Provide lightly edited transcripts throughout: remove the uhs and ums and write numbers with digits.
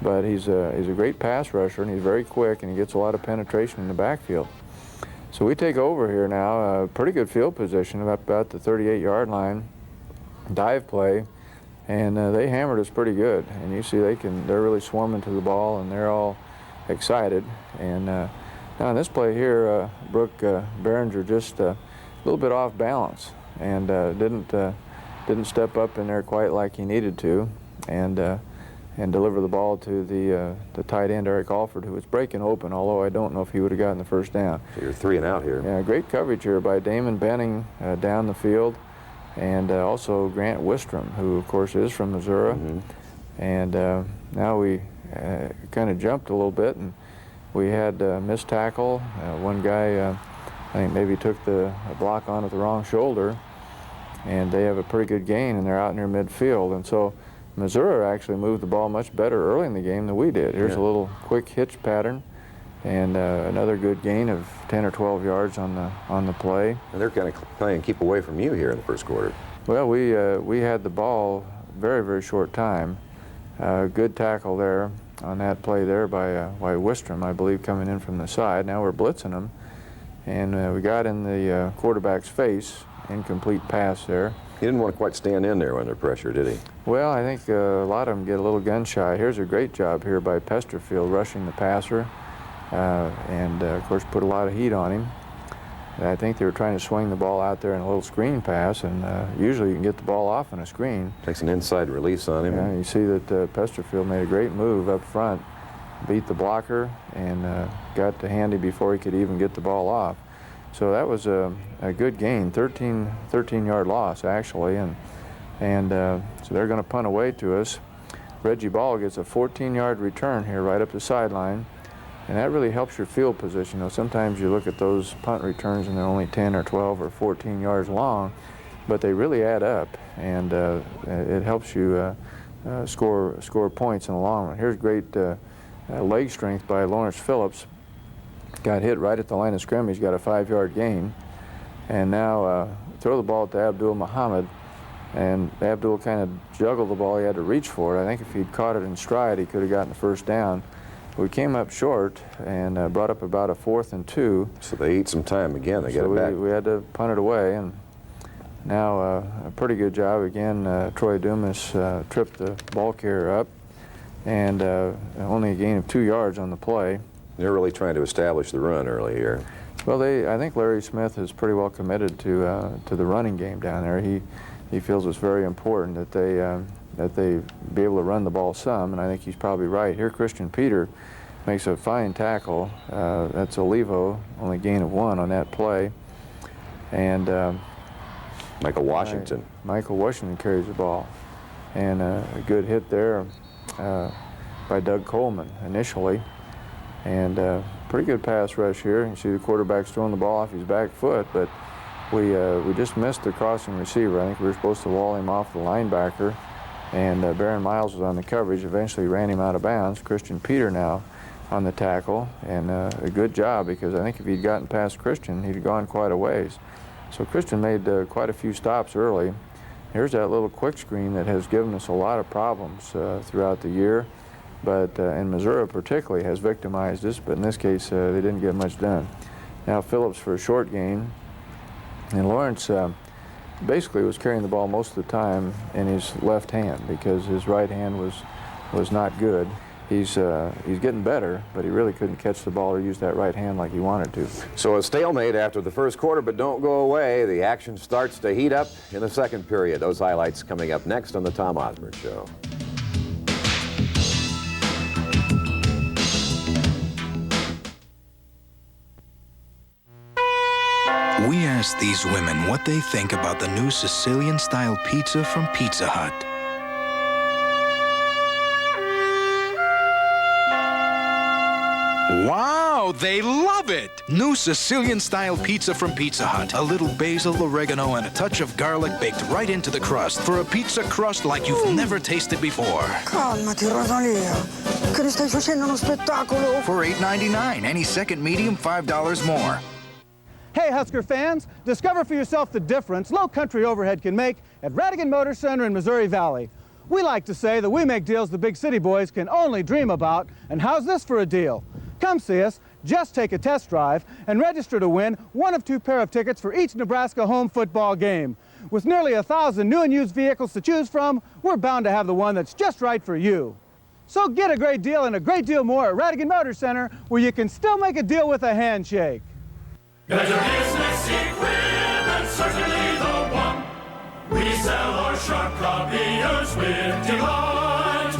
but he's a great pass rusher, and he's very quick, and he gets a lot of penetration in the backfield. So we take over here now, pretty good field position, about the 38-yard line, dive play, and they hammered us pretty good. And you see they're really swarming to the ball, and they're all excited. And now in this play here, Brooke Behringer just a little bit off balance, and didn't step up in there quite like he needed to, and deliver the ball to the tight end, Eric Alford, who was breaking open, although I don't know if he would have gotten the first down. So you're 3 and out here. Yeah, great coverage here by Damon Benning down the field, and also Grant Wistrom, who, of course, is from Missouri. And now we kind of jumped a little bit, and we had missed tackle. One guy, I think, maybe took the block on at the wrong shoulder, and they have a pretty good gain, and they're out near midfield. And so Missouri actually moved the ball much better early in the game than we did. Here's a little quick hitch pattern, and another good gain of 10 or 12 yards on the play. And they're kind of playing keep away from you here in the first quarter. Well, we had the ball very, very short time. Good tackle there on that play there by Wistrom, I believe, coming in from the side. Now we're blitzing them, and we got in the quarterback's face. Incomplete pass there. He didn't want to quite stand in there under pressure, did he? Well, I think a lot of them get a little gun shy. Here's a great job here by Pesterfield rushing the passer, and of course put a lot of heat on him. I think they were trying to swing the ball out there in a little screen pass, and usually you can get the ball off in a screen. Takes an inside release on him. Yeah, you see that Pesterfield made a great move up front, beat the blocker, and got to Handy before he could even get the ball off. So that was a good gain, 13-yard loss actually, and so they're going to punt away to us. Reggie Ball gets a 14-yard return here right up the sideline, and that really helps your field position. You know, sometimes you look at those punt returns and they're only 10 or 12 or 14 yards long, but they really add up, and it helps you score points in the long run. Here's great leg strength by Lawrence Phillips. Got hit right at the line of scrimmage, got a 5-yard gain, and now throw the ball to Abdul Muhammad, and Abdul kind of juggled the ball. He had to reach for it. I think if he'd caught it in stride, he could have gotten the first down. We came up short and brought up about a 4th and 2. So they eat some time again. They get it back. We had to punt it away, and now a pretty good job again. Troy Dumas tripped the ball carrier up, and only a gain of 2 yards on the play. They're really trying to establish the run early here. Well, I think Larry Smith is pretty well committed to the running game down there. He feels it's very important that they be able to run the ball some, and I think he's probably right. Here, Christian Peter makes a fine tackle. That's Olivo, only gain of 1 on that play, and Michael Washington. Michael Washington carries the ball, and a good hit there by Doug Coleman initially. And pretty good pass rush here. You see the quarterback's throwing the ball off his back foot, but we just missed the crossing receiver. I think we were supposed to wall him off the linebacker, and Baron Miles was on the coverage. Eventually ran him out of bounds. Christian Peter now on the tackle, and a good job, because I think if he'd gotten past Christian, he'd gone quite a ways. So Christian made quite a few stops early. Here's that little quick screen that has given us a lot of problems throughout the year. But in Missouri particularly has victimized us, but in this case they didn't get much done. Now Phillips for a short gain, and Lawrence basically was carrying the ball most of the time in his left hand because his right hand was not good. He's getting better, but he really couldn't catch the ball or use that right hand like he wanted to. So a stalemate after the first quarter, but don't go away. The action starts to heat up in the second period. Those highlights coming up next on the Tom Osborne Show. We asked these women what they think about the new Sicilian-style pizza from Pizza Hut. Wow, they love it! New Sicilian-style pizza from Pizza Hut. A little basil, oregano, and a touch of garlic baked right into the crust for a pizza crust like you've never tasted before. Calmati, Rosalia. Che ne stai facendo uno spettacolo? For $8.99, any second medium, $5 more. Hey, Husker fans, discover for yourself the difference low country overhead can make at Radigan Motor Center in Missouri Valley. We like to say that we make deals the big city boys can only dream about, and how's this for a deal? Come see us, just take a test drive, and register to win one of 2 pair of tickets for each Nebraska home football game. With nearly 1,000 new and used vehicles to choose from, we're bound to have the one that's just right for you. So get a great deal and a great deal more at Radigan Motor Center, where you can still make a deal with a handshake. There's a business equipment, certainly the one. We sell our sharp copiers with delight.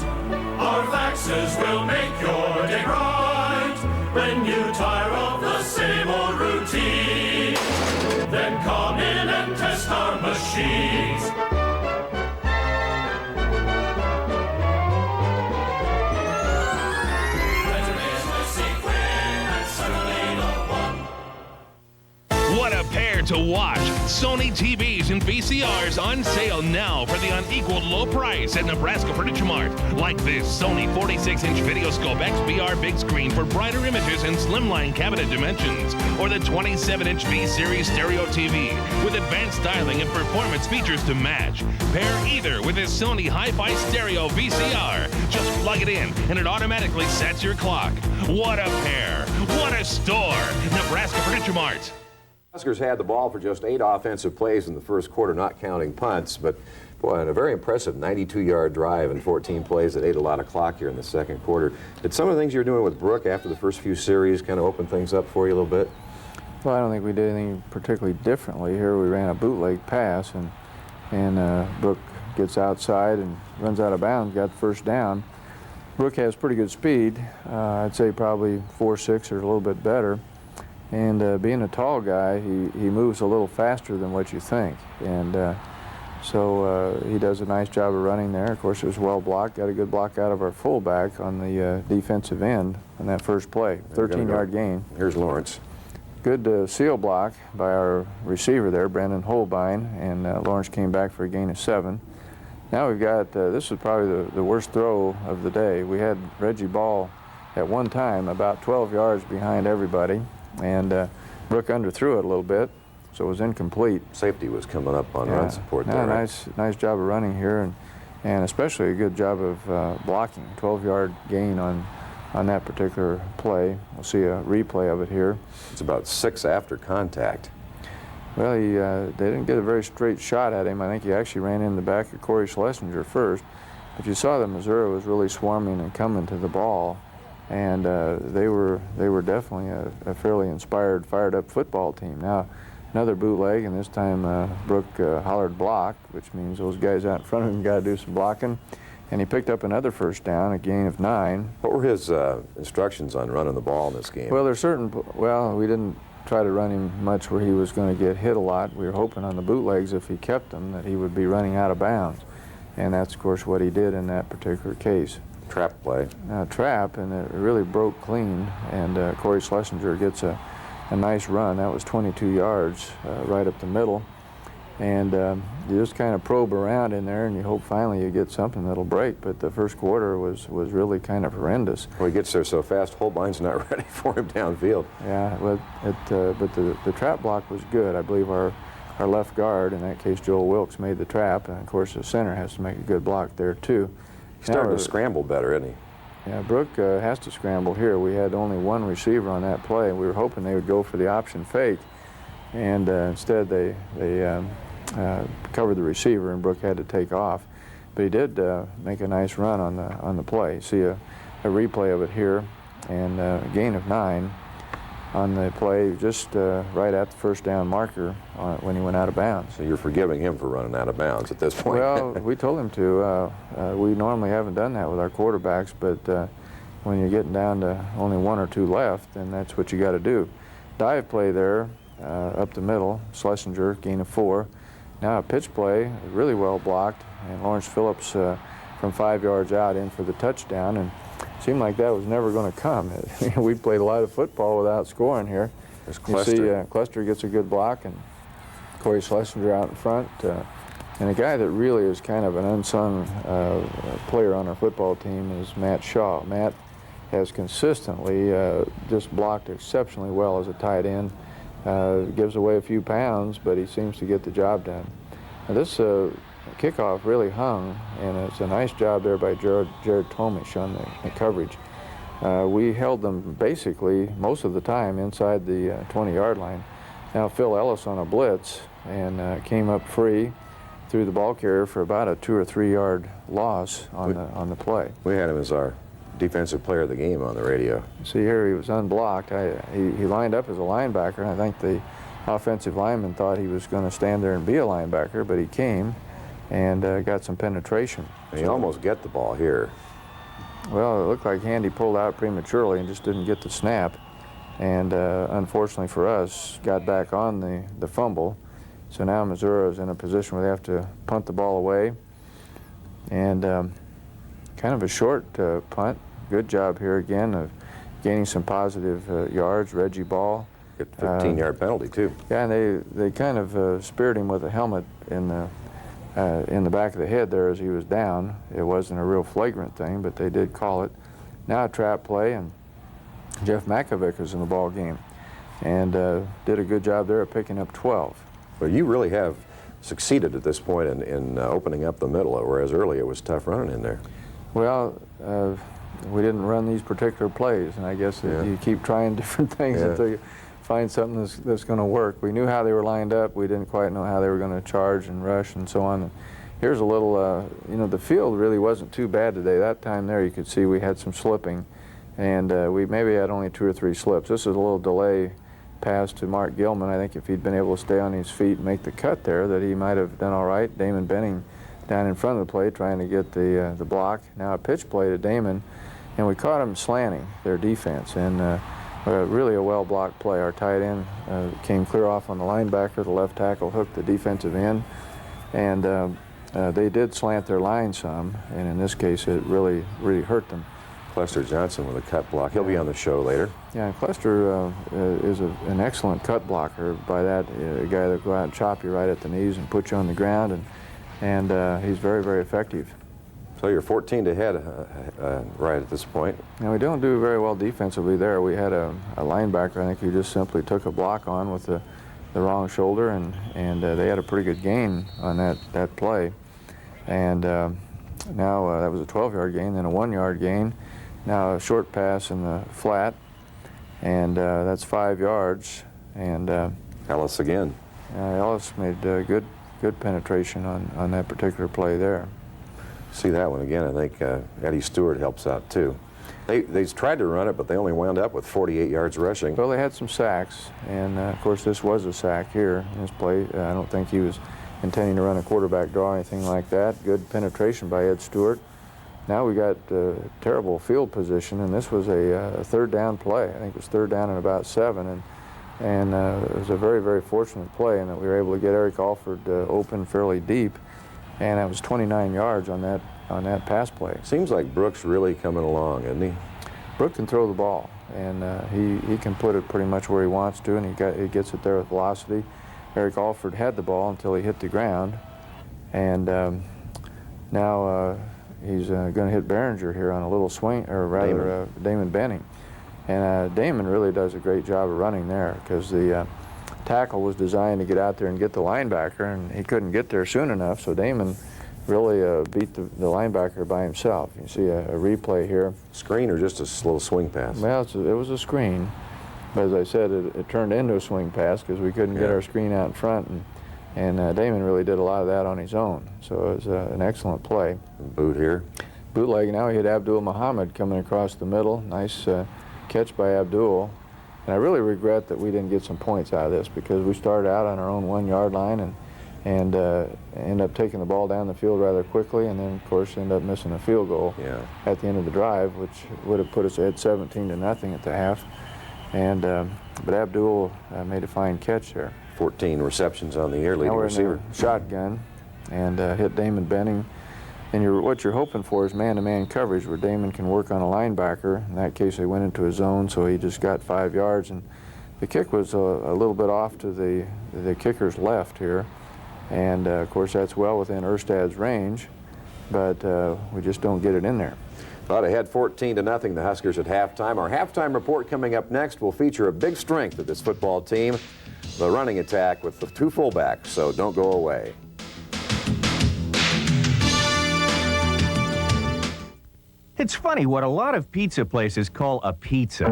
Our faxes will make your day bright. When you tire of the same old routine, then come in and test our machines. What a pair to watch. Sony TVs and VCRs on sale now for the unequaled low price at Nebraska Furniture Mart. Like this Sony 46-inch Videoscope XBR big screen for brighter images and slimline cabinet dimensions. Or the 27-inch V-Series stereo TV with advanced styling and performance features to match. Pair either with this Sony Hi-Fi Stereo VCR. Just plug it in and it automatically sets your clock. What a pair. What a store. Nebraska Furniture Mart. Huskers had the ball for just 8 offensive plays in the first quarter, not counting punts, but boy, and a very impressive 92-yard drive and 14 plays that ate a lot of clock here in the second quarter. Did some of the things you were doing with Brooke after the first few series kind of open things up for you a little bit? Well, I don't think we did anything particularly differently here. We ran a bootleg pass, and Brooke gets outside and runs out of bounds, got the first down. Brooke has pretty good speed. I'd say probably 4.6 or a little bit better. And being a tall guy, he moves a little faster than what you think. And so he does a nice job of running there. Of course, it was well blocked. Got a good block out of our fullback on the defensive end on that first play. 13-yard gain. Here's Lawrence. Good seal block by our receiver there, Brandon Holbein, and Lawrence came back for a gain of 7. Now we've got, this is probably the worst throw of the day. We had Reggie Ball at one time about 12 yards behind everybody. And Brooke underthrew it a little bit, so it was incomplete. Safety was coming up on run support there. Right? Nice job of running here, and especially a good job of blocking. 12-yard gain on that particular play. We'll see a replay of it here. It's about 6 after contact. Well, they didn't get a very straight shot at him. I think he actually ran in the back of Corey Schlesinger first. But you saw that Missouri was really swarming and coming to the ball. And they were definitely a fairly inspired, fired-up football team. Now, another bootleg, and this time Brooke hollered block, which means those guys out in front of him got to do some blocking. And he picked up another first down, a gain of 9. What were his instructions on running the ball in this game? Well, we didn't try to run him much where he was going to get hit a lot. We were hoping on the bootlegs, if he kept them, that he would be running out of bounds. And that's, of course, what he did in that particular case. Trap play. Trap, and it really broke clean, and Corey Schlesinger gets a nice run. That was 22 yards right up the middle, and you just kind of probe around in there, and you hope finally you get something that'll break. But the first quarter was really kind of horrendous. Well, he gets there so fast, Holbein's not ready for him downfield. Yeah, but the trap block was good. I believe our left guard, in that case Joel Wilkes, made the trap, and of course the center has to make a good block there too. He's starting to scramble better, isn't he? Yeah, Brooke has to scramble here. We had only one receiver on that play. We were hoping they would go for the option fake, and instead they covered the receiver, and Brooke had to take off. But he did make a nice run on the play. See a replay of it here, and a gain of 9 on the play, just right at the first down marker when he went out of bounds. So you're forgiving him for running out of bounds at this point? Well, we told him to. We normally haven't done that with our quarterbacks, but when you're getting down to only 1 or 2 left, then that's what you got to do. Dive play there, up the middle, Schlesinger, gain of 4. Now a pitch play, really well blocked, and Lawrence Phillips from 5 yards out in for the touchdown, and seemed like that was never going to come. We played a lot of football without scoring here. There's Cluster. You see, Cluster gets a good block, and Corey Schlesinger out in front. And a guy that really is kind of an unsung player on our football team is Matt Shaw. Matt has consistently just blocked exceptionally well as a tight end. Gives away a few pounds, but he seems to get the job done. Now this kickoff really hung, and it's a nice job there by Jared Tomish on the coverage. We held them basically most of the time inside the 20-yard line. Now Phil Ellis on a blitz and came up free through the ball carrier for about a 2 or 3 yard loss on the play. We had him as our defensive player of the game on the radio. See here, he was unblocked. He lined up as a linebacker, and I think the offensive lineman thought he was going to stand there and be a linebacker, but he came and got some penetration. And he almost get the ball here. Well, it looked like Handy pulled out prematurely and just didn't get the snap, and unfortunately for us, got back on the fumble. So now Missouri is in a position where they have to punt the ball away, and kind of a short punt. Good job here again of gaining some positive yards. Reggie Ball. Get 15-yard penalty too. Yeah, and they kind of speared him with a helmet in the back of the head there as he was down. It wasn't a real flagrant thing, but they did call it. Now a trap play, and Jeff Makovic is in the ball game, and did a good job there of picking up 12. Well, you really have succeeded at this point in opening up the middle, whereas earlier it was tough running in there. Well, we didn't run these particular plays, and I guess you keep trying different things until you find something that's going to work. We knew how they were lined up. We didn't quite know how they were going to charge and rush and so on. And here's a little, the field really wasn't too bad today. That time there you could see we had some slipping, and we maybe had only 2 or 3 slips. This is a little delay pass to Mark Gilman. I think if he'd been able to stay on his feet and make the cut there, that he might have done all right. Damon Benning down in front of the play trying to get the block. Now a pitch play to Damon, and we caught him slanting their defense, and really a well-blocked play. Our tight end came clear off on the linebacker. The left tackle hooked the defensive end, and they did slant their line some, and in this case it really hurt them. Clester Johnson with a cut block. He'll be on the show later. Yeah, and Clester is an excellent cut blocker. By that, a guy that go out and chop you right at the knees and put you on the ground, and he's very, very effective. So you're 14 to head right at this point. Now we don't do very well defensively there. We had a linebacker, I think, who just simply took a block on with the wrong shoulder, and they had a pretty good gain on that play. And now that was a 12-yard gain, then a 1-yard gain. Now a short pass in the flat, and that's 5 yards. And Ellis again. Ellis made good penetration on that particular play there. See that one again. I think Eddie Stewart helps out too. They tried to run it, but they only wound up with 48 yards rushing. Well, they had some sacks, and of course this was a sack here in this play. I don't think he was intending to run a quarterback draw or anything like that. Good penetration by Ed Stewart. Now we got terrible field position, and this was a third down play. I think it was third down and about 7, and it was a very, very fortunate play in that we were able to get Eric Alford open fairly deep, and that was 29 yards on that pass play. Seems like Brooks really coming along, isn't he? Brooks can throw the ball, and he can put it pretty much where he wants to, and he gets it there with velocity. Eric Alford had the ball until he hit the ground, and now he's going to hit Behringer here on a little swing, or rather Damon Benning. And Damon really does a great job of running there, because the tackle was designed to get out there and get the linebacker, and he couldn't get there soon enough, so Damon really beat the linebacker by himself. You see a replay here. Screen or just a little swing pass? Well, it was a screen, but as I said, it turned into a swing pass because we couldn't get our screen out in front, and Damon really did a lot of that on his own, so it was an excellent play. Boot here. Bootleg. Now he had Abdul Muhammad coming across the middle. Nice catch by Abdul. And I really regret that we didn't get some points out of this, because we started out on our own 1-yard line and ended up taking the ball down the field rather quickly, and then of course ended up missing a field goal at the end of the drive, which would have put us ahead 17-0 at the half. And but Abdul made a fine catch there. 14 receptions on the year, leading receiver. Shotgun, and hit Damon Benning. And what you're hoping for is man-to-man coverage, where Damon can work on a linebacker. In that case, they went into a zone, so he just got 5 yards. And the kick was a little bit off to the kicker's left here. And of course, that's well within Erstad's range, but we just don't get it in there. Thought ahead 14-0, the Huskers at halftime. Our halftime report coming up next will feature a big strength of this football team, the running attack with the 2 fullbacks, so don't go away. It's funny what a lot of pizza places call a pizza.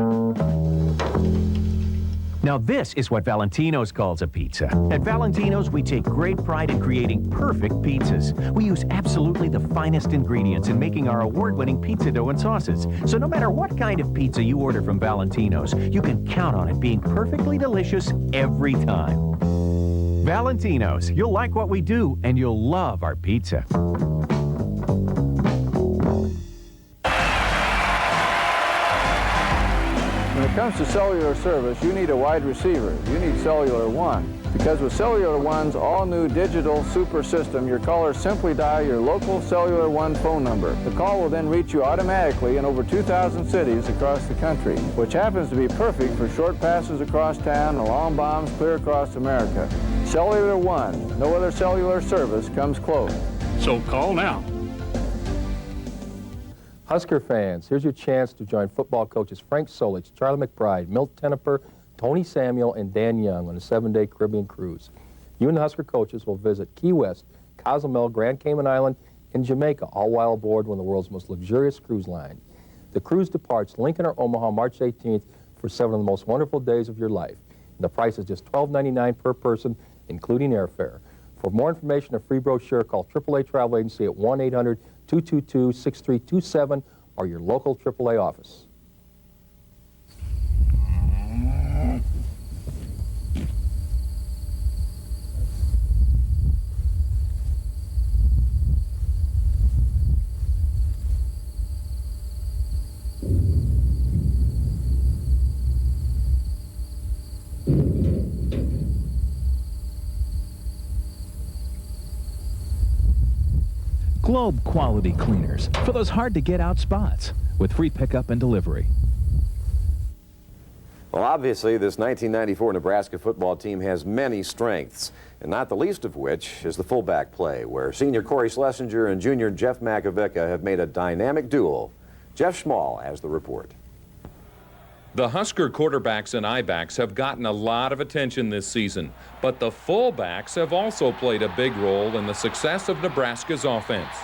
Now this is what Valentino's calls a pizza. At Valentino's, we take great pride in creating perfect pizzas. We use absolutely the finest ingredients in making our award-winning pizza dough and sauces. So no matter what kind of pizza you order from Valentino's, you can count on it being perfectly delicious every time. Valentino's, you'll like what we do and you'll love our pizza. When it comes to cellular service, you need a wide receiver. You need Cellular One. Because with Cellular One's all-new digital super system, your callers simply dial your local Cellular One phone number. The call will then reach you automatically in over 2,000 cities across the country, which happens to be perfect for short passes across town and long bombs clear across America. Cellular One. No other cellular service comes close. So call now. Husker fans, here's your chance to join football coaches Frank Solich, Charlie McBride, Milt Tenniper, Tony Samuel, and Dan Young on a 7-day Caribbean cruise. You and the Husker coaches will visit Key West, Cozumel, Grand Cayman Island, and Jamaica, all while aboard one of the world's most luxurious cruise lines. The cruise departs Lincoln or Omaha March 18th for 7 of the most wonderful days of your life. And the price is just $12.99 per person, including airfare. For more information or free brochure, call AAA Travel Agency at 1-800-222-6327 or your local AAA office. Globe Quality Cleaners for those hard-to-get-out spots with free pickup and delivery. Well, obviously, this 1994 Nebraska football team has many strengths, and not the least of which is the fullback play, where senior Corey Schlesinger and junior Jeff Makovica have made a dynamic duel. Jeff Schmall has the report. The Husker quarterbacks and I-backs have gotten a lot of attention this season, but the fullbacks have also played a big role in the success of Nebraska's offense.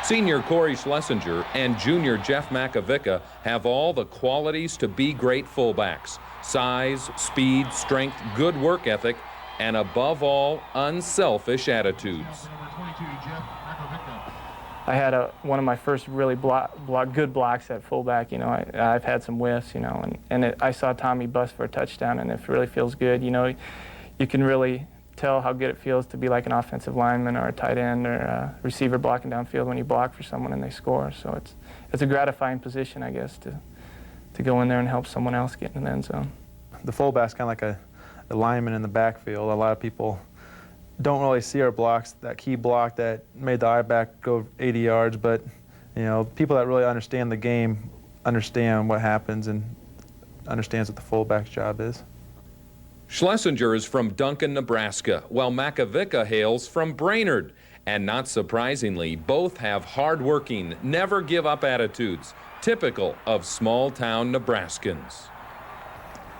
Senior Corey Schlesinger and junior Jeff Makovica have all the qualities to be great fullbacks: size, speed, strength, good work ethic, and above all, unselfish attitudes. I had one of my first really good blocks at fullback. You know, I've had some whiffs, you know, and I saw Tommy bust for a touchdown, and it really feels good. You know, you can really tell how good it feels to be like an offensive lineman or a tight end or a receiver blocking downfield when you block for someone and they score. So it's a gratifying position, I guess, to go in there and help someone else get in the end zone. The fullback's kind of like a lineman in the backfield. A lot of people don't really see our blocks, that key block that made the I-back go 80 yards, but you know, people that really understand the game understand what happens and understands what the fullback's job is. Schlesinger is from Duncan, Nebraska, while Makovica hails from Brainerd. And not surprisingly, both have hard-working, never-give-up attitudes, typical of small-town Nebraskans.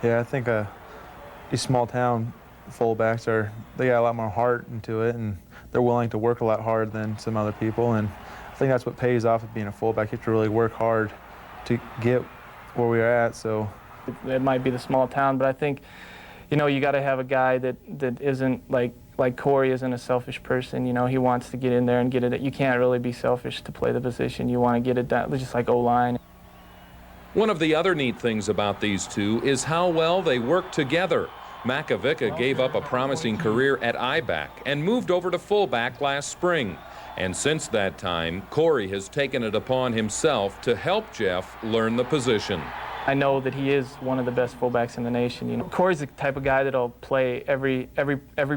Yeah, I think these small-town fullbacks they got a lot more heart into it, and they're willing to work a lot harder than some other people, and I think that's what pays off of being a fullback. You have to really work hard to get where we're at. So it might be the small town, but I think, you know, you got to have a guy that isn't like Corey isn't a selfish person. You know, he wants to get in there and get it. You can't really be selfish to play the position. You want to get it done, just like O-line. One of the other neat things about these two is how well they work together. Makovica gave up a promising career at I-back and moved over to fullback last spring. And since that time, Corey has taken it upon himself to help Jeff learn the position. I know that he is one of the best fullbacks in the nation. You know, Corey's the type of guy that'll play every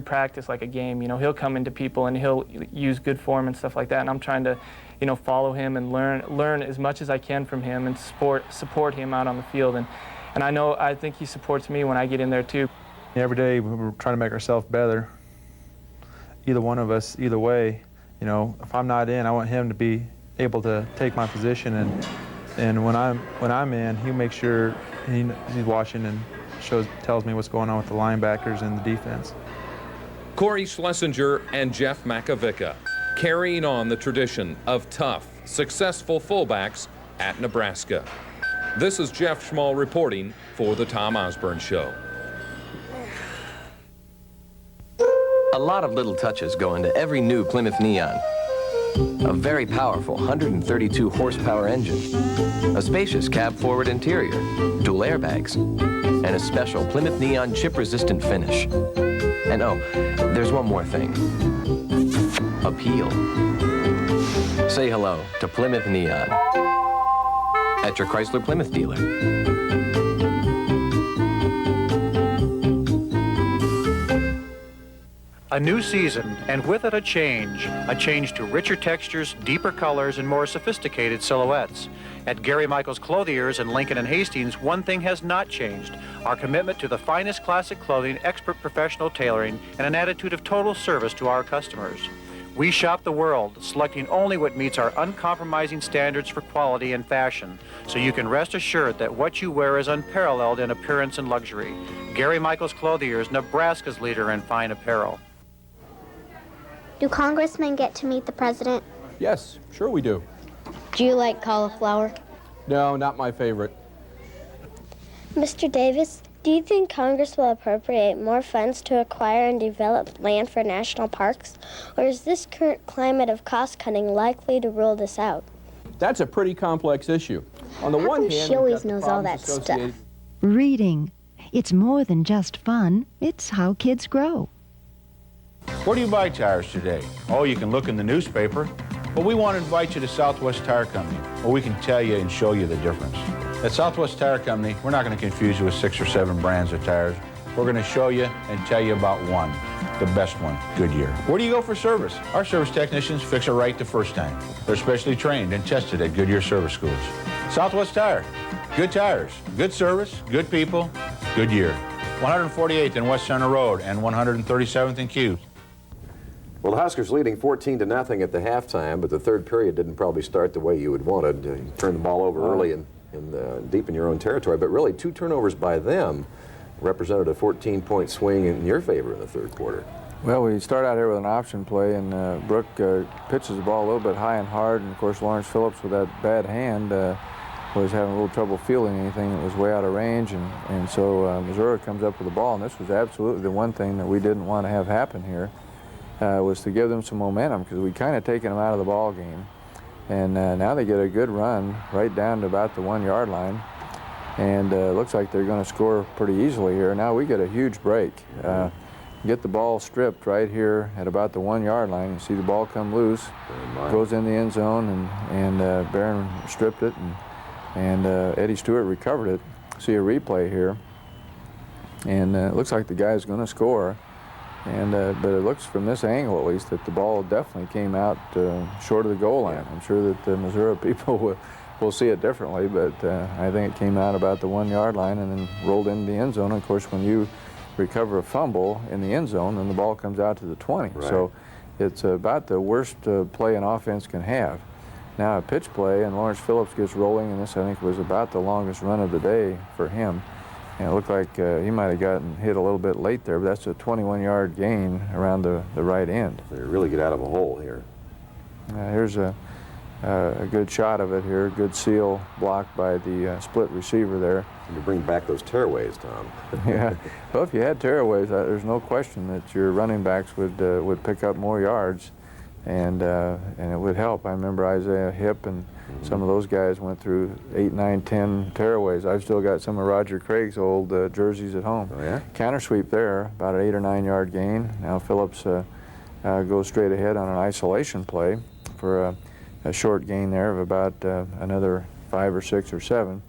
practice like a game. You know, he'll come into people and he'll use good form and stuff like that. And I'm trying to, you know, follow him and learn as much as I can from him and support him out on the field. And I think he supports me when I get in there too. Every day we're trying to make ourselves better. Either one of us, either way. You know, if I'm not in, I want him to be able to take my position, and when I'm in, he makes sure he's watching and tells me what's going on with the linebackers and the defense. Corey Schlesinger and Jeff Makovica, carrying on the tradition of tough, successful fullbacks at Nebraska. This is Jeff Schmall reporting for The Tom Osborne Show. A lot of little touches go into every new Plymouth Neon. A very powerful 132 horsepower engine, a spacious cab-forward interior, dual airbags, and a special Plymouth Neon chip-resistant finish. And oh, there's one more thing. Appeal. Say hello to Plymouth Neon at your Chrysler Plymouth dealer. A new season, and with it a change to richer textures, deeper colors, and more sophisticated silhouettes. At Gary Michaels Clothiers in Lincoln and Hastings, one thing has not changed: our commitment to the finest classic clothing, expert professional tailoring, and an attitude of total service to our customers. We shop the world, selecting only what meets our uncompromising standards for quality and fashion, so you can rest assured that what you wear is unparalleled in appearance and luxury. Gary Michaels Clothiers, Nebraska's leader in fine apparel. Do congressmen get to meet the president? Yes, sure we do. Do you like cauliflower? No, not my favorite. Mr. Davis, do you think Congress will appropriate more funds to acquire and develop land for national parks? Or is this current climate of cost-cutting likely to rule this out? That's a pretty complex issue. On the one hand, she always knows all that stuff? Reading. It's more than just fun. It's how kids grow. Where do you buy tires today? Oh, you can look in the newspaper. But we want to invite you to Southwest Tire Company, where we can tell you and show you the difference. At Southwest Tire Company, we're not going to confuse you with 6 or 7 brands of tires. We're going to show you and tell you about one, the best one, Goodyear. Where do you go for service? Our service technicians fix it right the first time. They're specially trained and tested at Goodyear service schools. Southwest Tire, good tires, good service, good people, Goodyear. 148th and West Center Road and 137th and Q. Well, the Huskers leading 14-0 at the halftime, but the third period didn't probably start the way you would wanted. You turned the ball over early and deep in your own territory, but really 2 turnovers by them represented a 14-point swing in your favor in the third quarter. Well, we start out here with an option play, and Brooke pitches the ball a little bit high and hard, and of course Lawrence Phillips with that bad hand was having a little trouble fielding anything that was way out of range, and so Missouri comes up with the ball, and this was absolutely the one thing that we didn't want to have happen here. Was to give them some momentum, because we'd kind of taken them out of the ball game. And now they get a good run right down to about the 1-yard line. And it looks like they're going to score pretty easily here. Now we get a huge break. Get the ball stripped right here at about the 1-yard line. You see the ball come loose, goes in the end zone, and Barron stripped it, and Eddie Stewart recovered it. See a replay here. And it looks like the guy's going to score. And but it looks from this angle, at least, that the ball definitely came out short of the goal line. I'm sure that the Missouri people will see it differently, but I think it came out about the 1-yard line and then rolled into the end zone. And of course, when you recover a fumble in the end zone, then the ball comes out to the 20. Right. So it's about the worst play an offense can have. Now a pitch play, and Lawrence Phillips gets rolling, and this I think was about the longest run of the day for him. And it looked like he might have gotten hit a little bit late there, but that's a 21-yard gain around the right end. They really get out of a hole here. Here's a good shot of it here. Good seal blocked by the split receiver there. And you bring back those tearaways, Tom. Yeah. Well, if you had tearaways, there's no question that your running backs would pick up more yards, and it would help. I remember Isaiah Hipp and some of those guys went through 8, 9, 10 tearaways. I've still got some of Roger Craig's old jerseys at home. Oh, yeah? Counter sweep there, about an 8 or 9 yard gain. Now Phillips goes straight ahead on an isolation play for a short gain there of about another 5 or 6 or 7.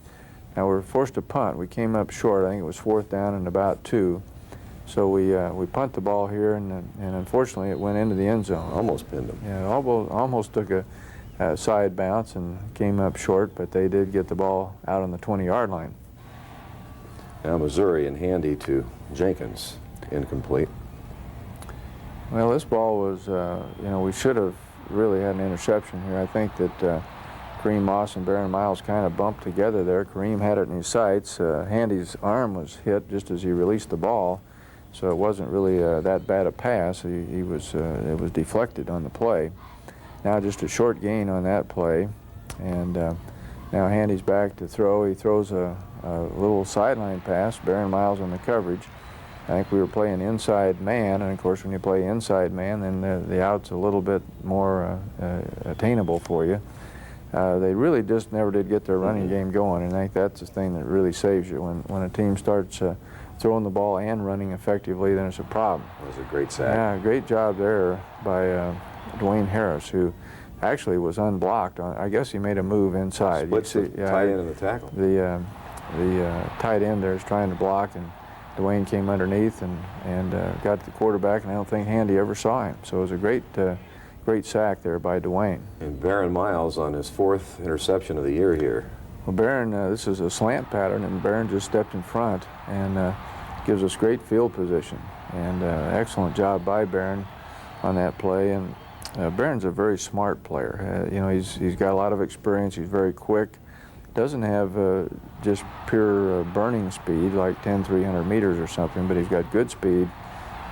Now we're forced to punt. We came up short. I think it was 4th down and about 2. So we punt the ball here, and unfortunately it went into the end zone. Almost pinned them. Yeah, almost took a side bounce and came up short, but they did get the ball out on the 20-yard line. Now Missouri and handy to Jenkins, incomplete. Well, this ball was, we should have really had an interception here. I think that Kareem Moss and Baron Miles kind of bumped together there. Kareem had it in his sights. Handy's arm was hit just as he released the ball, so it wasn't really that bad a pass. It was deflected on the play. Now just a short gain on that play, and Now Handy's back to throw. He throws a little sideline pass, Baron Miles on the coverage. I think we were playing inside man, and of course when you play inside man, then the out's a little bit more attainable for you. They really just never did get their running game going, and I think that's the thing that really saves you. When a team starts throwing the ball and running effectively, then it's a problem. That was a great sack. Yeah, great job there by Dwayne Harris, who actually was unblocked. I guess he made a move inside. Splits the tight end and the tackle. The tight end there is trying to block, and Dwayne came underneath and got the quarterback, and I don't think Handy ever saw him. So it was a great sack there by Dwayne. And Baron Miles on his 4th interception of the year here. Well, Baron, this is a slant pattern, and Baron just stepped in front and gives us great field position. And excellent job by Baron on that play. And Baron's a very smart player. You know, he's got a lot of experience. He's very quick. Doesn't have just pure burning speed like 300 meters or something, but he's got good speed.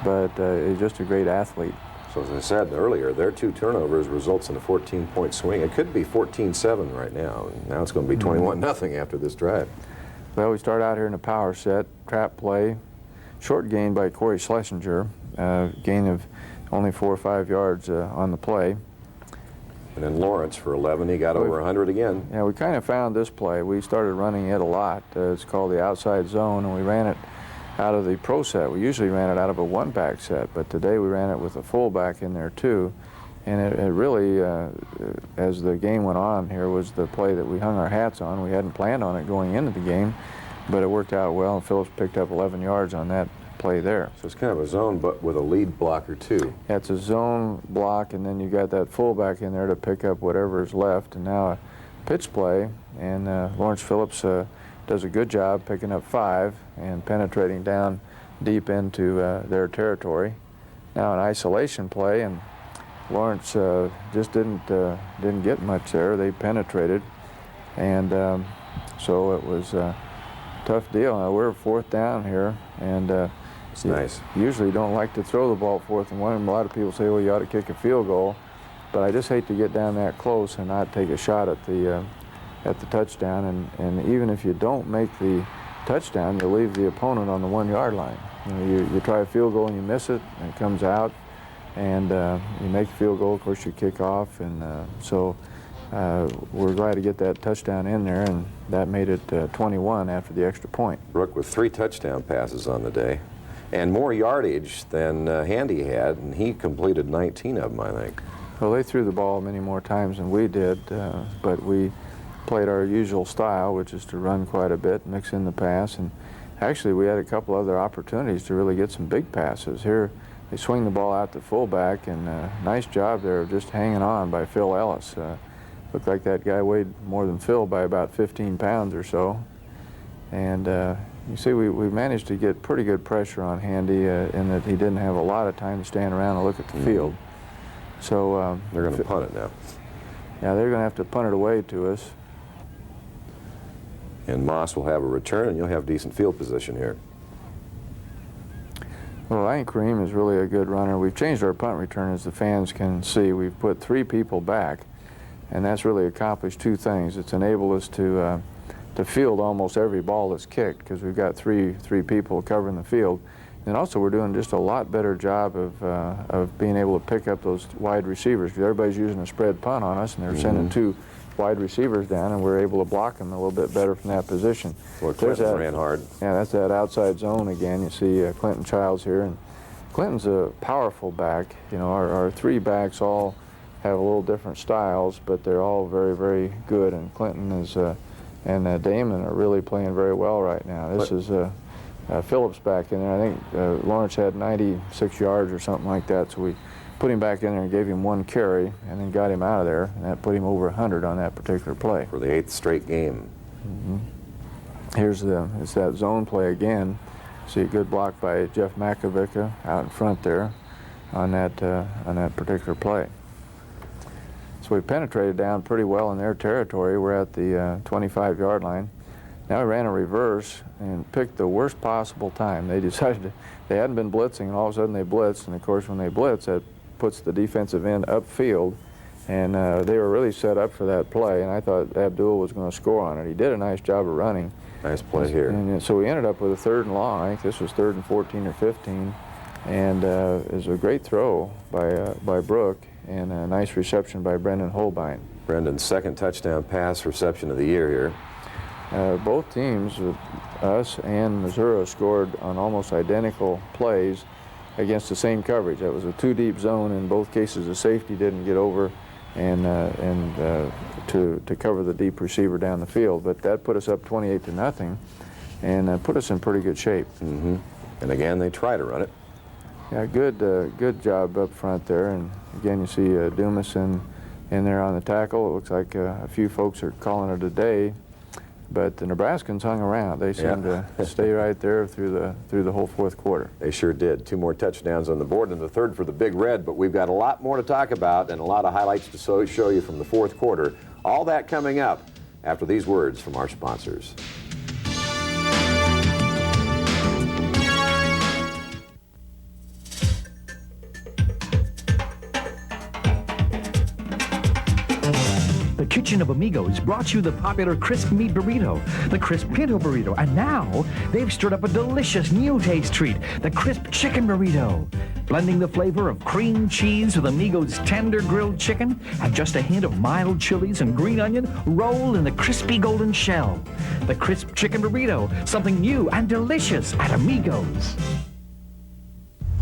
But he's just a great athlete. So as I said earlier, their 2 turnovers results in a 14-point swing. It could be 14-7 right now. Now it's going to be 21-0 after this drive. Well, we start out here in a power set, trap play, short gain by Corey Schlesinger, gain of only 4 or 5 yards on the play. And then Lawrence for 11, he got over 100 again. Yeah, we kind of found this play. We started running it a lot. It's called the outside zone, and we ran it out of the pro set. We usually ran it out of a one-back set, but today we ran it with a fullback in there too. And it really, as the game went on here, was the play that we hung our hats on. We hadn't planned on it going into the game, but it worked out well, and Phillips picked up 11 yards on that play there. So it's kind of a zone, but with a lead blocker too. Yeah, it's a zone block, and then you got that fullback in there to pick up whatever is left. And now a pitch play, and Lawrence Phillips does a good job picking up 5 and penetrating down deep into their territory. Now an isolation play, and Lawrence just didn't get much there. They penetrated, and so it was a tough deal. Now we're 4th down here, and it's nice. Usually don't like to throw the ball 4th and 1. A lot of people say, well, you ought to kick a field goal, but I just hate to get down that close and not take a shot at the touchdown. And even if you don't make the touchdown, you leave the opponent on the 1-yard line. You know, you try a field goal and you miss it, and it comes out, and you make the field goal. Of course, you kick off, and so we're glad to get that touchdown in there, and that made it 21 after the extra point. Rook with 3 touchdown passes on the day, and more yardage than Handy had, and he completed 19 of them, I think. Well, they threw the ball many more times than we did, but we played our usual style, which is to run quite a bit, mix in the pass, and actually we had a couple other opportunities to really get some big passes. Here they swing the ball out to fullback, and nice job there of just hanging on by Phil Ellis. Looked like that guy weighed more than Phil by about 15 pounds or so. And you see we managed to get pretty good pressure on Handy in that he didn't have a lot of time to stand around and look at the field. So they're going to punt it now. Yeah, they're going to have to punt it away to us. And Moss will have a return, and you'll have decent field position here. Well, I think Kareem is really a good runner. We've changed our punt return, as the fans can see. We've put 3 people back, and that's really accomplished 2 things. It's enabled us to field almost every ball that's kicked, because we've got three people covering the field. And also we're doing just a lot better job of being able to pick up those wide receivers, because everybody's using a spread punt on us, and they're sending 2 wide receivers down, and we're able to block them a little bit better from that position. Well, Clinton ran hard. Yeah, that's that outside zone again. You see Clinton Childs here, and Clinton's a powerful back. You know, our 3 backs all have a little different styles, but they're all very, very good, and Clinton is and Damon are really playing very well right now. This is Phillips back in there. I think Lawrence had 96 yards or something like that, so we put him back in there and gave him 1 carry and then got him out of there, and that put him over 100 on that particular play. For the 8th straight game. Here's it's that zone play again. See a good block by Jeff Makovica out in front there on that particular play. So we penetrated down pretty well in their territory. We're at the 25-yard line. Now we ran a reverse and picked the worst possible time. They decided they hadn't been blitzing, and all of a sudden they blitzed. And of course, when they blitz, that puts the defensive end upfield, And they were really set up for that play, and I thought Abdul was going to score on it. He did a nice job of running. Nice play here. And so we ended up with a 3rd and long. I think this was 3rd and 14 or 15. And it was a great throw by Brooke, and a nice reception by Brendan Holbein. Brendan's 2nd touchdown pass reception of the year here. Both teams, us and Missouri, scored on almost identical plays against the same coverage. That was a 2-deep zone. In both cases, the safety didn't get over and to cover the deep receiver down the field. But that put us up 28-0 and put us in pretty good shape. Mm-hmm. And again, they try to run it. Yeah, good job up front there. And again, you see Dumas in there on the tackle. It looks like a few folks are calling it a day. But the Nebraskans hung around. They seemed to stay right there through the whole 4th quarter. They sure did. 2 more touchdowns on the board and the 3rd for the Big Red. But we've got a lot more to talk about and a lot of highlights to show you from the 4th quarter. All that coming up after these words from our sponsors. The Kitchen of Amigos brought you the popular crisp meat burrito, the crisp pinto burrito, and now they've stirred up a delicious new taste treat, the crisp chicken burrito. Blending the flavor of cream cheese with Amigos' tender grilled chicken and just a hint of mild chilies and green onion rolled in a crispy golden shell. The crisp chicken burrito, something new and delicious at Amigos.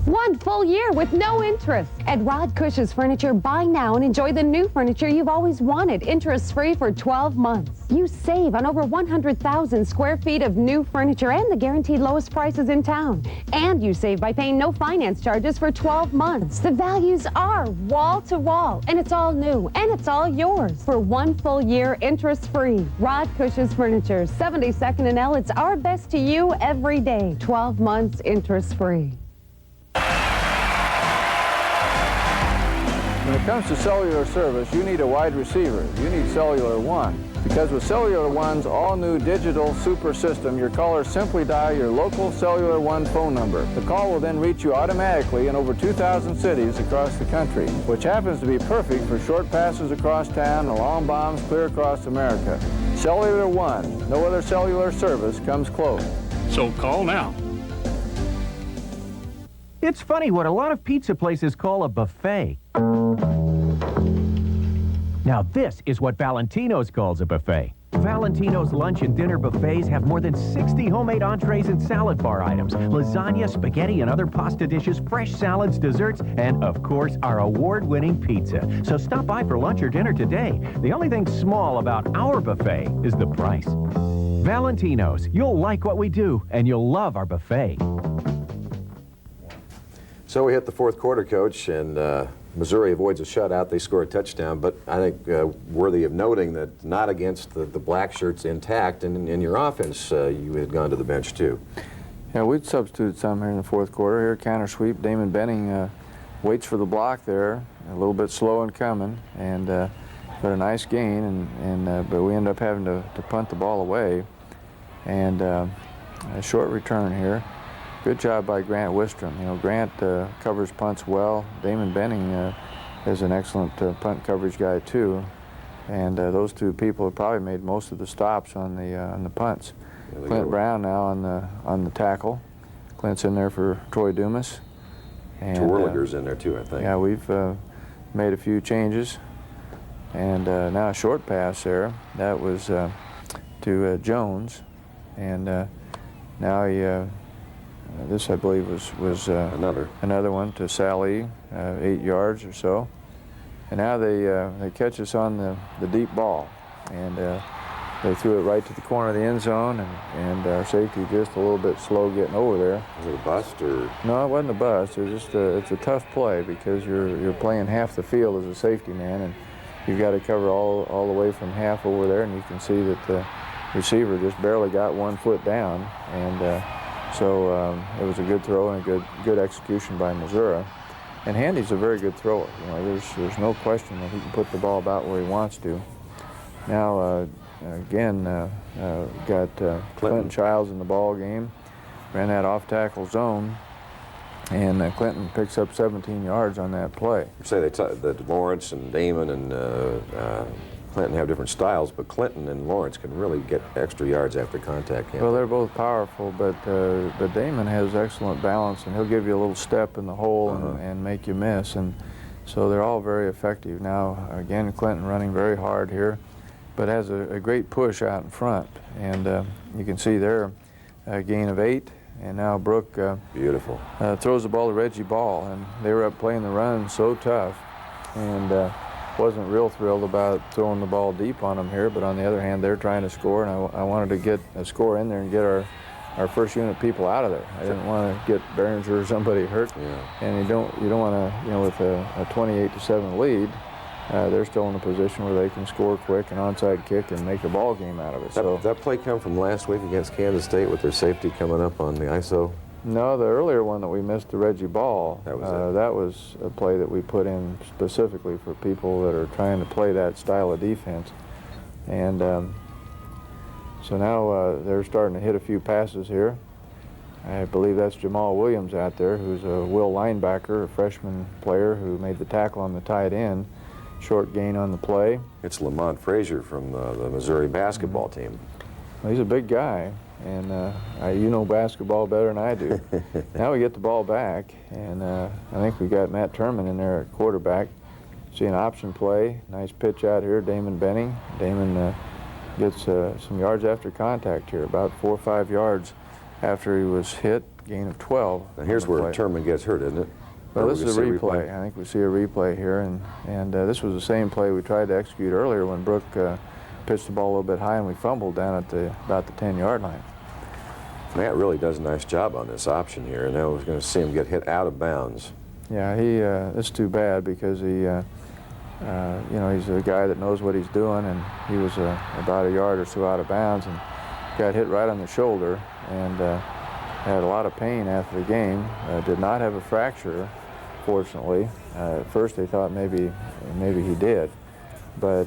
1 full year with no interest. At Rod Cush's Furniture, buy now and enjoy the new furniture you've always wanted, interest-free for 12 months. You save on over 100,000 square feet of new furniture and the guaranteed lowest prices in town. And you save by paying no finance charges for 12 months. The values are wall to wall, and it's all new, and it's all yours for 1 full year interest-free. Rod Cush's Furniture, 72nd and L. It's our best to you every day. 12 months interest-free. When it comes to cellular service, you need a wide receiver. You need Cellular One. Because with Cellular One's all-new digital super system, your callers simply dial your local Cellular One phone number. The call will then reach you automatically in over 2,000 cities across the country, which happens to be perfect for short passes across town and long bombs clear across America. Cellular One. No other cellular service comes close. So call now. It's funny what a lot of pizza places call a buffet. Now this is what Valentino's calls a buffet. Valentino's lunch and dinner buffets have more than 60 homemade entrees and salad bar items, lasagna, spaghetti, and other pasta dishes, fresh salads, desserts, and, of course, our award-winning pizza. So stop by for lunch or dinner today. The only thing small about our buffet is the price. Valentino's. You'll like what we do, and you'll love our buffet. So we hit the 4th quarter, Coach, and Missouri avoids a shutout. They score a touchdown, but I think worthy of noting that not against the black shirts intact, and in your offense, you had gone to the bench too. Yeah, we'd substituted some here in the 4th quarter. Here, counter sweep. Damon Benning waits for the block there, a little bit slow in coming, and got a nice gain, but we end up having to punt the ball away, and a short return here. Good job by Grant Wistrom. You know, Grant covers punts well. Damon Benning is an excellent punt coverage guy too, and those two people have probably made most of the stops on the punts. Yeah, Clint Brown now on the tackle. Clint's in there for Troy Dumas. And Terwilliger's in there too, I think. Yeah, we've made a few changes, and now a short pass there. That was to Jones, and now he. This, I believe, was another one to Sally, 8 yards or so. And now they catch us on the deep ball, and they threw it right to the corner of the end zone, and our safety just a little bit slow getting over there. Was it a bust or? No, it wasn't a bust. It was just it's a tough play because you're playing half the field as a safety man, and you've got to cover all the way from half over there, and you can see that the receiver just barely got 1 foot down, and. So it was a good throw and a good execution by Missouri. And Handy's a very good thrower. You know, there's no question that he can put the ball about where he wants to. Now again got Clinton Childs in the ball game. Ran that off tackle zone, And Clinton picks up 17 yards on that play. You say that Lawrence and Damon and Clinton have different styles, but Clinton and Lawrence can really get extra yards after contact. Well, they're both powerful, but Damon has excellent balance, and he'll give you a little step in the hole and make you miss. And so they're all very effective. Now, again, Clinton running very hard here, but has a great push out in front. And you can see there a gain of 8. And now Brooke beautiful throws the ball to Reggie Ball, and they were up playing the run so tough, and wasn't real thrilled about throwing the ball deep on them here. But on the other hand, they're trying to score, and I wanted to get a score in there and get our first unit people out of there. I didn't want to get Behringer or somebody hurt, and you don't want to, you know, with a 28-7 lead. They're still in a position where they can score quick, an onside kick, and make a ball game out of it. That play come from last week against Kansas State with their safety coming up on the ISO? No, the earlier one that we missed, the Reggie Ball, that was was a play that we put in specifically for people that are trying to play that style of defense. And so now they're starting to hit a few passes here. I believe that's Jamal Williams out there, who's a will linebacker, a freshman player who made the tackle on the tight end. Short gain on the play. It's Lamont Frazier from the Missouri basketball team. Well, he's a big guy, and you know basketball better than I do. Now we get the ball back, and I think we got Matt Turman in there at quarterback. See an option play, nice pitch out here, Damon Benning. Damon gets some yards after contact here, about 4 or 5 yards after he was hit, gain of 12. Now here's where Turman gets hurt, isn't it? Well, this is a replay. I think we see a replay here, and this was the same play we tried to execute earlier when Brooke pitched the ball a little bit high and we fumbled down at about the 10-yard line. Matt really does a nice job on this option here, and now we're going to see him get hit out of bounds. Yeah, it's too bad because he, you know, he's a guy that knows what he's doing, and he was about a yard or so out of bounds and got hit right on the shoulder and had a lot of pain after the game. Did not have a fracture. Fortunately, at first they thought maybe he did, but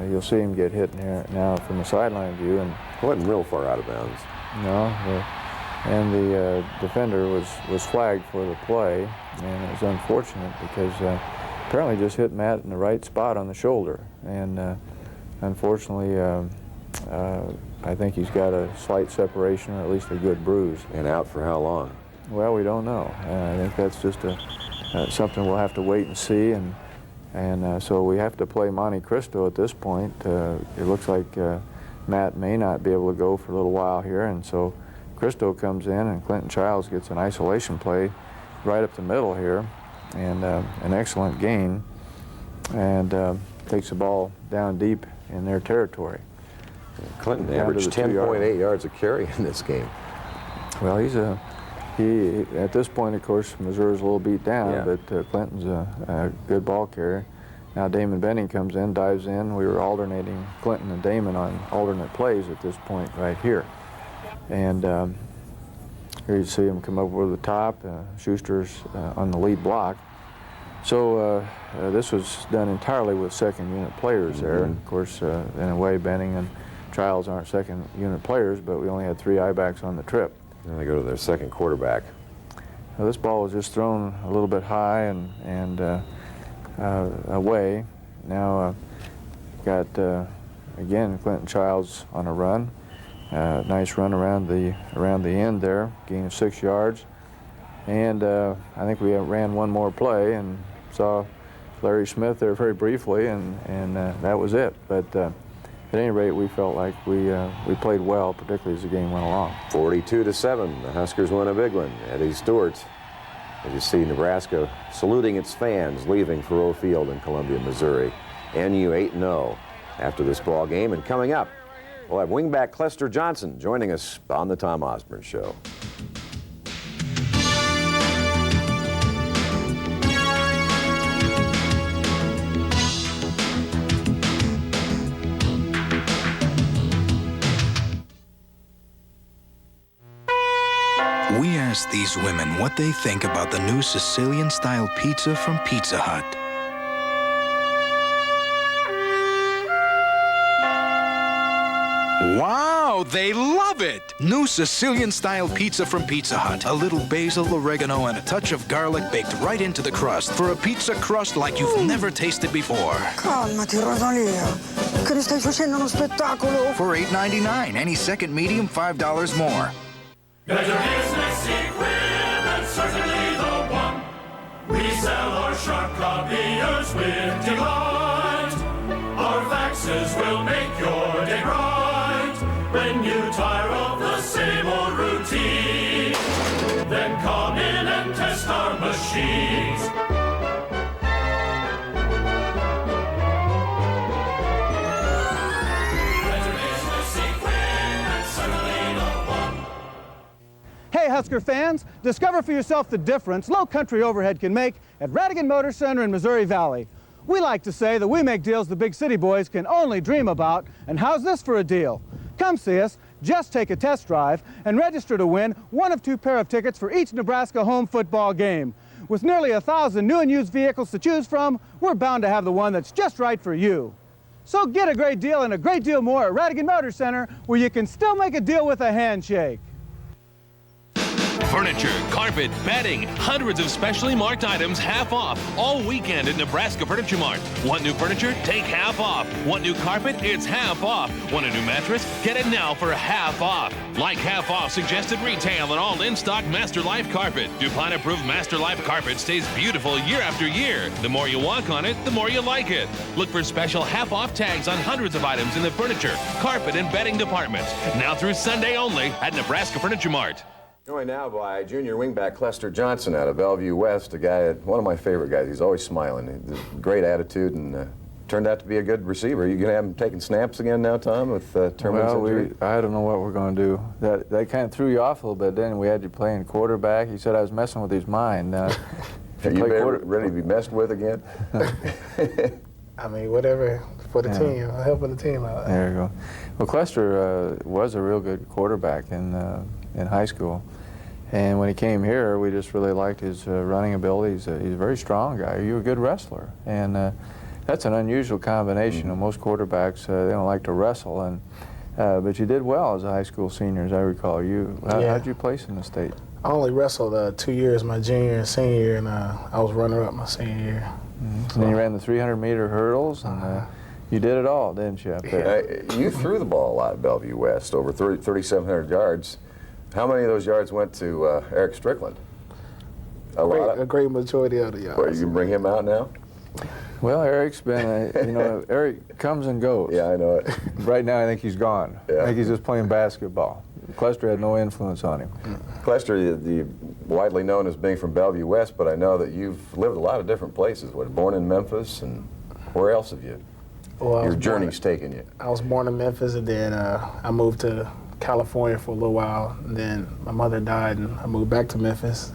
you'll see him get hit in here now from the sideline view, and wasn't real far out of bounds. No, and the defender was flagged for the play, and it was unfortunate because apparently just hit Matt in the right spot on the shoulder, and unfortunately I think he's got a slight separation or at least a good bruise. And out for how long? Well, we don't know. I think that's just something we'll have to wait and see, and so we have to play Monte Cristo at this point. It looks like Matt may not be able to go for a little while here, and so Cristo comes in, and Clinton Childs gets an isolation play right up the middle here, and an excellent gain, and takes the ball down deep in their territory. Clinton averaged 10.8 yards a carry in this game. Well, he at this point, of course, Missouri's a little beat down, but Clinton's a good ball carrier. Now Damon Benning comes in, dives in. We were alternating Clinton and Damon on alternate plays at this point right here. And here you see him come up over the top. Schuster's on the lead block. So this was done entirely with second unit players there. Of course, in a way, Benning and Childs aren't second unit players, but we only had 3 I-backs on the trip. Now they go to their second quarterback. Now, this ball was just thrown a little bit high and away. Now got again Clinton Childs on a run. Nice run around the end there, gain of 6 yards. And I think we ran one more play and saw Larry Smith there very briefly, and that was it. But at any rate, we felt like we played well, particularly as the game went along. 42-7, the Huskers won a big one. Eddie Stewart, as you see Nebraska saluting its fans, leaving Faurot Field in Columbia, Missouri. NU 8-0 after this ball game. And coming up, we'll have wingback Clester Johnson joining us on the Tom Osborne Show. We asked these women what they think about the new Sicilian-style pizza from Pizza Hut. Wow, know they love it. New Sicilian-style pizza from Pizza Hut. A little basil, oregano, and a touch of garlic baked right into the crust for a pizza crust like you've never tasted before. Calmati, Rosalia. Che ne stai facendo uno spettacolo? For $8.99, any second medium, $5 more. Better business equipment, certainly the one. We sell our sharp copiers with delight. Our faxes will make your day bright. When you tire of the same old routine, then come in and test our machines. Better business equipment, certainly the one. Hey, Husker fans, discover for yourself the difference Low Country Overhead can make at Radigan Motor Center in Missouri Valley. We like to say that we make deals the big city boys can only dream about, and how's this for a deal? Come see us, just take a test drive, and register to win one of 2 pair of tickets for each Nebraska home football game. With nearly 1,000 new and used vehicles to choose from, we're bound to have the one that's just right for you. So get a great deal and a great deal more at Radigan Motor Center, where you can still make a deal with a handshake. Furniture, carpet, bedding, hundreds of specially marked items half off all weekend at Nebraska Furniture Mart. Want new furniture? Take half off. Want new carpet? It's half off. Want a new mattress? Get it now for half off. Like half off suggested retail and all in-stock Master Life carpet. DuPont-approved Master Life carpet stays beautiful year after year. The more you walk on it, the more you like it. Look for special half off tags on hundreds of items in the furniture, carpet, and bedding departments. Now through Sunday only at Nebraska Furniture Mart. Joined now by junior wingback Clester Johnson out of Bellevue West, a guy, one of my favorite guys. He's always smiling. He's great attitude and turned out to be a good receiver. You gonna have him taking snaps again now, Tom, with Termin's injury? I don't know what we're going to do. That kind of threw you off a little bit. Then we had you playing quarterback. He said I was messing with his mind. Are you ready to be messed with again? I mean, whatever for the team, helping the team out. There you go. Well, Clester was a real good quarterback in high school. And when he came here, we just really liked his running ability. He's a very strong guy. You're a good wrestler. And that's an unusual combination. You know, most quarterbacks, they don't like to wrestle. And but you did well as a high school senior, as I recall. How'd you place in the state? I only wrestled 2 years, my junior and senior year, and I was runner-up my senior year. So. And then you ran the 300-meter hurdles, and you did it all, didn't you, up there? You threw the ball a lot at Bellevue West, over 3,700 yards. How many of those yards went to Eric Strickland? A great majority of the yards. Well, you can bring him out now? Well, Eric's been, Eric comes and goes. Yeah, I know it. Right now, I think he's gone. Yeah. I think he's just playing basketball. Clester had no influence on him. Clester, widely known as being from Bellevue West, but I know that you've lived a lot of different places. Born in Memphis, and where else have you? Well, your journey's taken you? I was born in Memphis, and then I moved to California for a little while, and then my mother died, and I moved back to Memphis,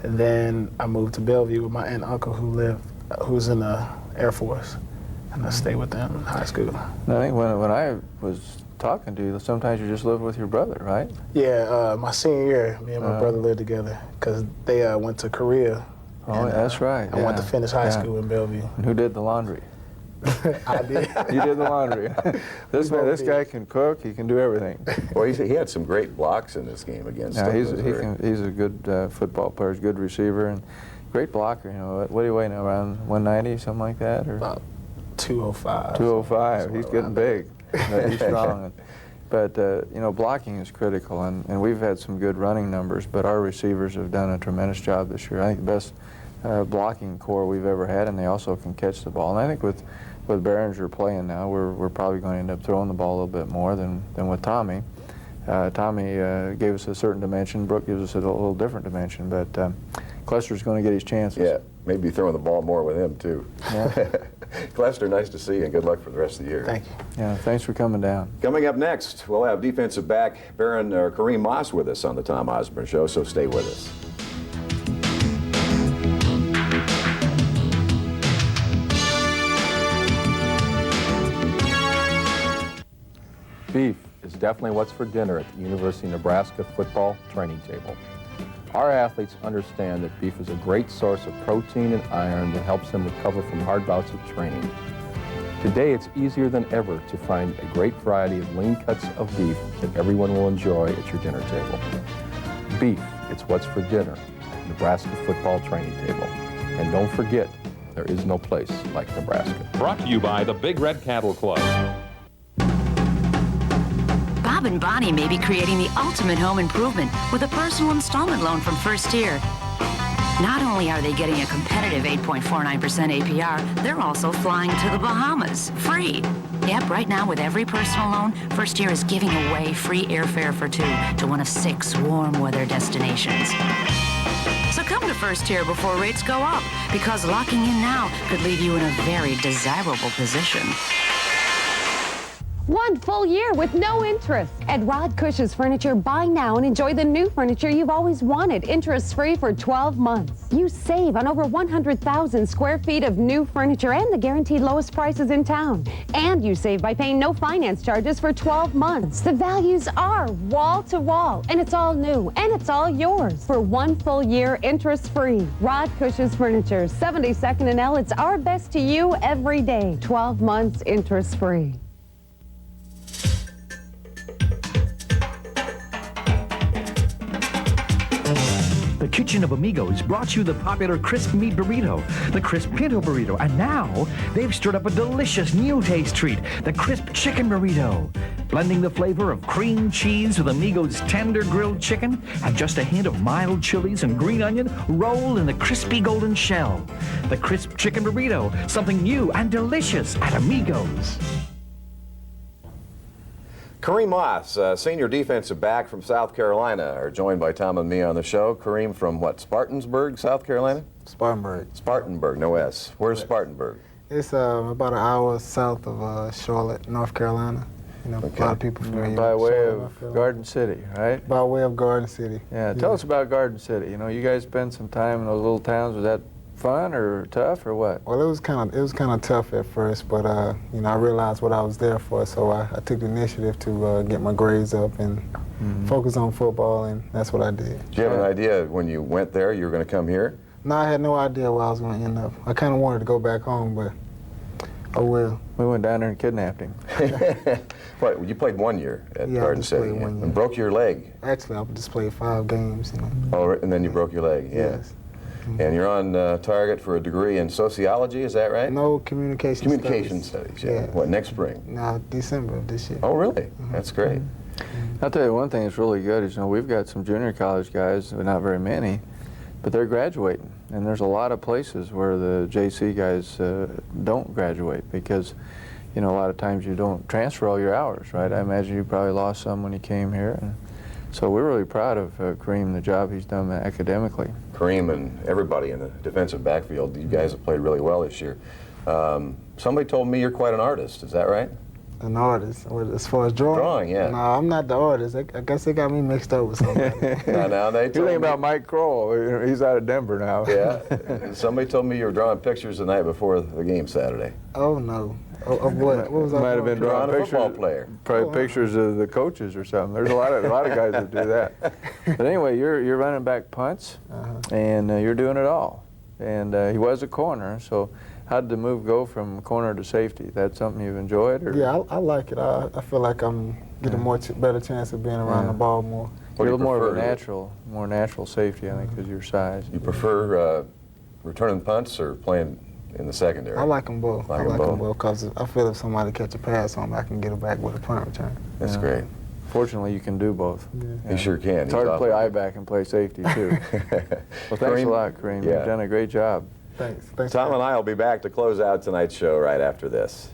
and then I moved to Bellevue with my aunt and uncle who's in the Air Force, and I stayed with them in high school. I think when I was talking to you, sometimes you just lived with your brother, right? Yeah, my senior year, me and my brother lived together because they went to Korea. Oh, that's right. I went to finish high school in Bellevue. And who did the laundry? I did. You did the laundry. This guy can cook. He can do everything. Well, he had some great blocks in this game against. He's a good football player. He's a good receiver and great blocker. You know, what do you weigh now? Around 190, something like that, or about 205. 205. He's getting big. He's strong. But blocking is critical, and we've had some good running numbers. But our receivers have done a tremendous job this year. I think the best blocking core we've ever had, and they also can catch the ball. And I think with Behringer playing now, we're probably going to end up throwing the ball a little bit more than with Tommy. Tommy gave us a certain dimension. Brooke gives us a little different dimension. But Clester's going to get his chances. Yeah, maybe throwing the ball more with him too. Yeah. Clester, nice to see you, and good luck for the rest of the year. Thank you. Yeah, thanks for coming down. Coming up next, we'll have defensive back Kareem Moss with us on the Tom Osborne Show. So stay with us. Beef is definitely what's for dinner at the University of Nebraska football training table. Our athletes understand that beef is a great source of protein and iron that helps them recover from hard bouts of training. Today, it's easier than ever to find a great variety of lean cuts of beef that everyone will enjoy at your dinner table. Beef, it's what's for dinner at Nebraska football training table. And don't forget, there is no place like Nebraska. Brought to you by the Big Red Cattle Club. Bob and Bonnie may be creating the ultimate home improvement with a personal installment loan from First Tier. Not only are they getting a competitive 8.49% APR, they're also flying to the Bahamas, free. Yep, right now with every personal loan, First Tier is giving away free airfare for 2 to one of 6 warm weather destinations. So come to First Tier before rates go up, because locking in now could leave you in a very desirable position. 1 full year with no interest. At Rod Cush's Furniture, buy now and enjoy the new furniture you've always wanted, interest-free for 12 months. You save on over 100,000 square feet of new furniture and the guaranteed lowest prices in town. And you save by paying no finance charges for 12 months. The values are wall to wall, and it's all new, and it's all yours for 1 full year, interest-free. Rod Cush's Furniture, 72nd and L. It's our best to you every day. 12 months, interest-free. The Kitchen of Amigos brought you the popular crisp meat burrito, the crisp pinto burrito, and now they've stirred up a delicious new taste treat, the crisp chicken burrito. Blending the flavor of cream cheese with Amigos' tender grilled chicken and just a hint of mild chilies and green onion rolled in a crispy golden shell. The crisp chicken burrito, something new and delicious at Amigos. Kareem Moss, senior defensive back from South Carolina, are joined by Tom and me on the show. Kareem from what, Spartansburg, South Carolina? Spartanburg. Spartanburg, no S. Where's Spartanburg? It's about an hour south of Charlotte, North Carolina. You know, Okay. a lot of people familiar By with way Charlotte, of North Carolina. Garden City, right? By way of Garden City. Yeah, tell us about Garden City. You know, you guys spent some time in those little towns. Was that fun or tough or what? Well, it was kind of tough at first, but you know, I realized what I was there for, so I took the initiative to get my grades up and focus on football, and that's what I did. Did you have an idea when you went there you were going to come here? No, I had no idea where I was going to end up. I kind of wanted to go back home, but oh well. We went down there and kidnapped him. What, you played 1 year at Yeah, I Garden just City played 1 year. and broke your leg. Actually, I just played 5 games. You know. Oh, and then you broke your leg, yeah. Yes. And you're on target for a degree in sociology, is that right? No, communication studies, yeah. What, next spring? No, December of this year. Oh, really? That's great. I'll tell you one thing that's really good is, you know, we've got some junior college guys, but not very many, but they're graduating. And there's a lot of places where the JC guys don't graduate because, you know, a lot of times you don't transfer all your hours, right? I imagine you probably lost some when you came here. And so we're really proud of Kareem, the job he's done academically. Kareem and everybody in the defensive backfield, you guys have played really well this year. Somebody told me you're quite an artist, is that right? An artist, as far as drawing? Drawing, yeah. No, I'm not the artist. I guess they got me mixed up with somebody. Now they You're told thinking me, about Mike Kroll. He's out of Denver now. yeah. Somebody told me you were drawing pictures the night before the game Saturday. Oh, no. Of what? What was I Might have been drawing a pictures, football player. probably pictures of the coaches or something. There's a lot of guys that do that. But anyway, you're running back punts, and you're doing it all. And he was a corner, so how did the move go from corner to safety? That's something you've enjoyed? Or? Yeah, I like it. I feel like I'm getting a better chance of being around the ball more. You're a little more of a more natural safety, I think, because of your size. You prefer returning punts or playing in the secondary? I like them both. Like I like them them both because I feel if somebody catch a pass on me, I can get it back with a punt return. That's great. Fortunately, you can do both. Yeah. He sure can. It's hard to play I-back and play safety, too. Well, thanks a lot, Kareem. Yeah. You've done a great job. Thanks. Tom and I will be back to close out tonight's show right after this.